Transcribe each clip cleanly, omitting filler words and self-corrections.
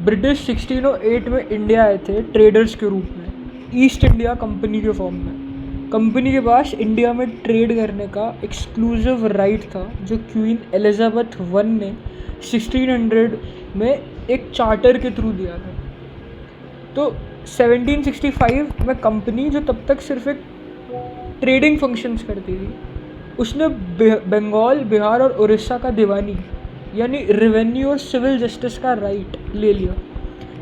British 1608 में India आए थे ट्रेडर्स के रूप में, ईस्ट इंडिया कंपनी के फॉर्म में। कंपनी के पास इंडिया में ट्रेड करने का एक्सक्लूसिव राइट था, जो क्वीन एलिजाबेथ वन ने 1600 में एक चार्टर के थ्रू दिया था। तो 1765 में कंपनी, जो तब तक सिर्फ एक ट्रेडिंग फंक्शंस करती थी, उसने बंगाल, बिहार और उड़ीसा का दीवानी यानी रेवेन्यू और सिविल जस्टिस का राइट ले लिया।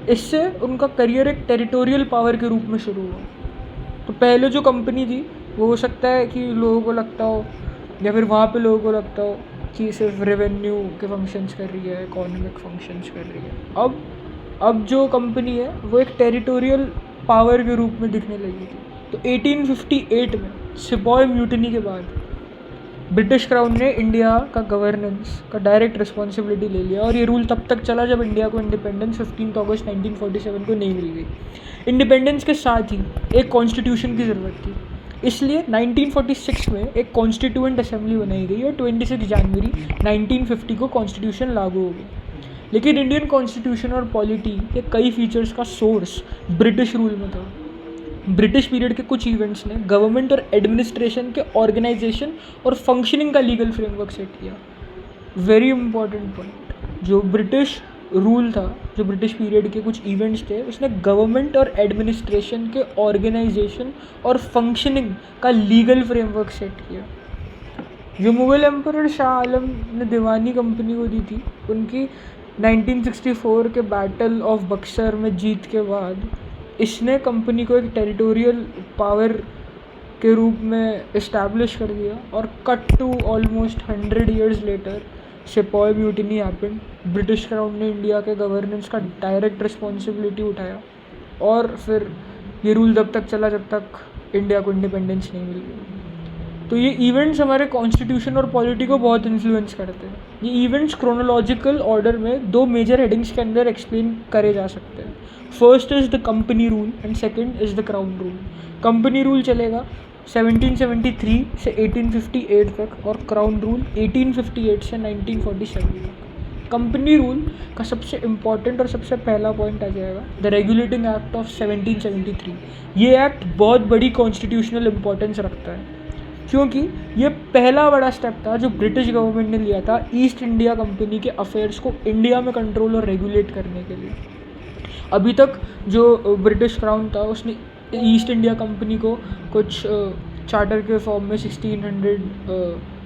इससे उनका करियर एक टेरिटोरियल पावर के रूप में शुरू हुआ। तो पहले जो कंपनी थी वो हो सकता है कि लोगों को लगता हो, या फिर वहाँ पे लोगों को लगता हो कि सिर्फ रेवेन्यू के फंक्शंस कर रही है, इकोनॉमिक फंक्शंस कर रही है। अब जो कंपनी है वो एक टेरिटोरियल पावर के रूप में दिखने लगी थी। तो 1858 में सिपॉय म्यूटिनी के बाद ब्रिटिश क्राउन ने इंडिया का गवर्नेंस का डायरेक्ट रिस्पॉन्सिबिलिटी ले लिया, और ये रूल तब तक चला जब इंडिया को इंडिपेंडेंस 15 अगस्त 1947 को नहीं मिल गई। इंडिपेंडेंस के साथ ही एक कॉन्स्टिट्यूशन की ज़रूरत थी, इसलिए 1946 में एक कॉन्स्टिट्यूएंट असेंबली बनाई गई और 26 जनवरी 1950 को कॉन्स्टिट्यूशन लागू हो गया। लेकिन इंडियन कॉन्स्टिट्यूशन और पॉलिटी के कई फीचर्स का सोर्स ब्रिटिश रूल में था। ब्रिटिश पीरियड के कुछ इवेंट्स ने गवर्नमेंट और एडमिनिस्ट्रेशन के ऑर्गेनाइजेशन और फंक्शनिंग का लीगल फ्रेमवर्क सेट किया। वेरी इंपॉर्टेंट पॉइंट, जो ब्रिटिश रूल था, जो ब्रिटिश पीरियड के कुछ इवेंट्स थे, उसने गवर्नमेंट और एडमिनिस्ट्रेशन के ऑर्गेनाइजेशन और फंक्शनिंग का लीगल फ्रेमवर्क सेट किया। जो मुग़ल एम्परर शाह आलम ने दीवानी कंपनी को दी थी, उनकी 1964 के बैटल ऑफ बक्सर में जीत के बाद इसने कंपनी को एक टेरिटोरियल पावर के रूप में इस्टेब्लिश कर दिया। और cut to almost 100 years later sepoy mutiny happened. British crown ने इंडिया के गवर्नेंस का डायरेक्ट रिस्पॉन्सिबिलिटी उठाया, और फिर ये रूल तब तक चला जब तक इंडिया को इंडिपेंडेंस नहीं मिल गई। तो ये इवेंट्स हमारे कॉन्स्टिट्यूशन और पॉलिटी को बहुत इन्फ्लुएंस करते हैं। ये इवेंट्स क्रोनोलॉजिकल ऑर्डर में दो मेजर हेडिंग्स के अंदर एक्सप्लेन करे जा सकते हैं। First is the company rule and second is the crown rule. Company rule चलेगा 1773 से 1858 तक, और क्राउन रूल 1858 से 1947 तक। कंपनी रूल का सबसे इम्पॉर्टेंट और सबसे पहला पॉइंट आ जाएगा द रेगुलेटिंग एक्ट ऑफ 1773। ये एक्ट बहुत बड़ी कॉन्स्टिट्यूशनल इम्पोर्टेंस रखता है, क्योंकि ये पहला बड़ा स्टेप था जो ब्रिटिश गवर्नमेंट ने लिया था ईस्ट इंडिया कंपनी के अफेयर्स को इंडिया में कंट्रोल और रेगुलेट करने के लिए। अभी तक जो ब्रिटिश क्राउन था उसने ईस्ट इंडिया कंपनी को कुछ चार्टर के फॉर्म में 1600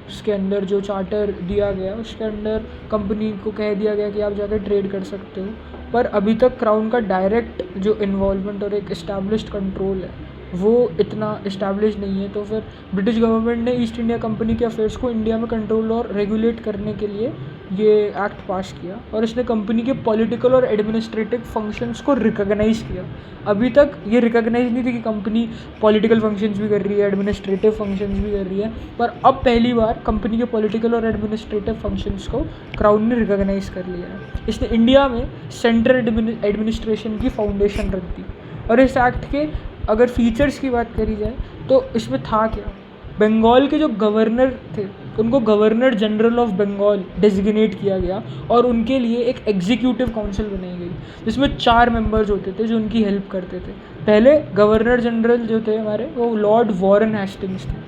उसके अंदर जो चार्टर दिया गया उसके अंदर कंपनी को कह दिया गया कि आप जाकर ट्रेड कर सकते हो, पर अभी तक क्राउन का डायरेक्ट जो इन्वॉल्वमेंट और एक इस्टेब्लिश्ड कंट्रोल है वो इतना इस्टेब्लिश नहीं है। तो फिर ब्रिटिश गवर्नमेंट ने ईस्ट इंडिया कंपनी के अफेयर्स को इंडिया में कंट्रोल और रेगुलेट करने के लिए ये एक्ट पास किया, और इसने कंपनी के पॉलिटिकल और एडमिनिस्ट्रेटिव फंक्शंस को रिकॉग्नाइज़ किया। अभी तक ये रिकॉग्नाइज नहीं थी कि कंपनी पॉलिटिकल फंक्शंस भी कर रही है, एडमिनिस्ट्रेटिव फंक्शंस भी कर रही है, पर अब पहली बार कंपनी के पॉलिटिकल और एडमिनिस्ट्रेटिव फंक्शंस को क्राउन ने रिकॉग्नाइज कर लिया है। इसने इंडिया में सेंट्रल एडमिनिस्ट्रेशन की फाउंडेशन रख दी। और इस एक्ट के अगर फीचर्स की बात करी जाए तो इसमें था क्या, बंगाल के जो गवर्नर थे उनको governor general of Bengal designate किया गया, और उनके लिए एक एग्जीक्यूटिव काउंसिल बनाई गई जिसमें 4 मेंबर्स होते थे जो उनकी हेल्प करते थे। पहले गवर्नर जनरल जो थे हमारे वो लॉर्ड वॉरेन हेस्टिंग्स थे,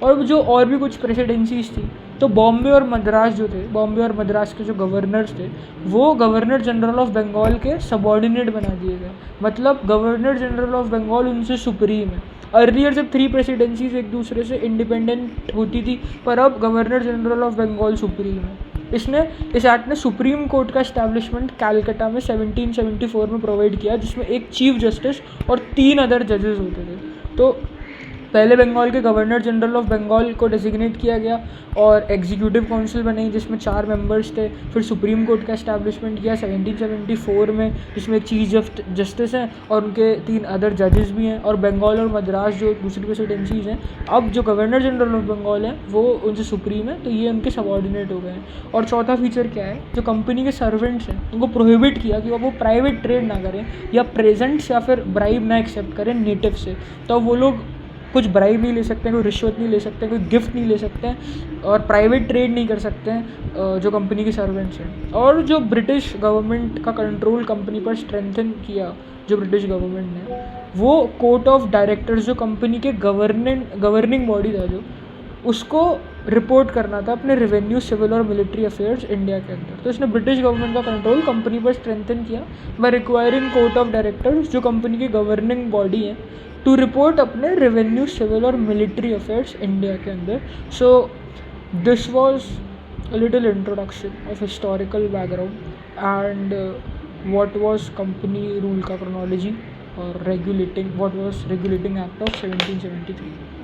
और जो और भी कुछ प्रेसिडेंसीज थी तो बॉम्बे और मद्रास जो थे, बॉम्बे और मद्रास के जो गवर्नर्स थे वो गवर्नर जनरल ऑफ बंगाल के सबॉर्डिनेट बना दिए गए। मतलब गवर्नर जनरल ऑफ बंगाल उनसे सुप्रीम है। अर्लियर जब 3 प्रेसिडेंसीज एक दूसरे से इंडिपेंडेंट होती थी, पर अब governor general of Bengal supreme है। इस एक्ट ने सुप्रीम कोर्ट का इस्टेब्लिशमेंट कैलकाटा में 1774 में प्रोवाइड किया, जिसमें एक चीफ जस्टिस और 3 अदर जजेस होते थे। तो पहले बंगाल के गवर्नर जनरल ऑफ बंगाल को डेजिग्नेट किया गया और एग्जीक्यूटिव काउंसिल बनाई जिसमें 4 मेंबर्स थे। फिर सुप्रीम कोर्ट का इस्टेब्लिशमेंट किया 1774 में, जिसमें एक चीफ जस्टिस हैं और उनके 3 अदर जजेस भी हैं। और बंगाल और मद्रास जो दूसरी प्रेसिडेंसीज हैं, अब जो गवर्नर जनरल ऑफ बंगाल हैं वो उनसे सुप्रीम है, तो ये उनके सबॉर्डिनेट हो गए हैं। और चौथा फीचर क्या है, जो कंपनी के सर्वेंट्स हैं उनको प्रोहिबिट किया कि वो प्राइवेट ट्रेड ना करें या प्रेजेंट्स या फिर ब्राइब ना एक्सेप्ट करें नेटिव से। तो वो लोग कुछ ब्राइब नहीं ले सकते हैं, कोई रिश्वत नहीं ले सकते हैं, कोई गिफ्ट नहीं ले सकते हैं, और प्राइवेट ट्रेड नहीं कर सकते हैं जो कंपनी के सर्वेंट्स हैं। और जो ब्रिटिश गवर्नमेंट का कंट्रोल कंपनी पर स्ट्रेंथन किया जो ब्रिटिश गवर्नमेंट ने, वो कोर्ट ऑफ डायरेक्टर्स जो कंपनी के गवर्निंग बॉडी था जो, उसको रिपोर्ट करना था अपने रेवेन्यू, सिविल और मिलिट्री अफेयर्स इंडिया के अंदर। तो इसने ब्रिटिश गवर्नमेंट का कंट्रोल कंपनी पर स्ट्रेंथन किया by requiring court of directors जो कंपनी की गवर्निंग बॉडी है टू रिपोर्ट अपने रेवेन्यू, सिविल और मिलिट्री अफेयर्स इंडिया के अंदर। So this was a little introduction of historical background and what was company rule का chronology और regulating what was regulating act of 1773।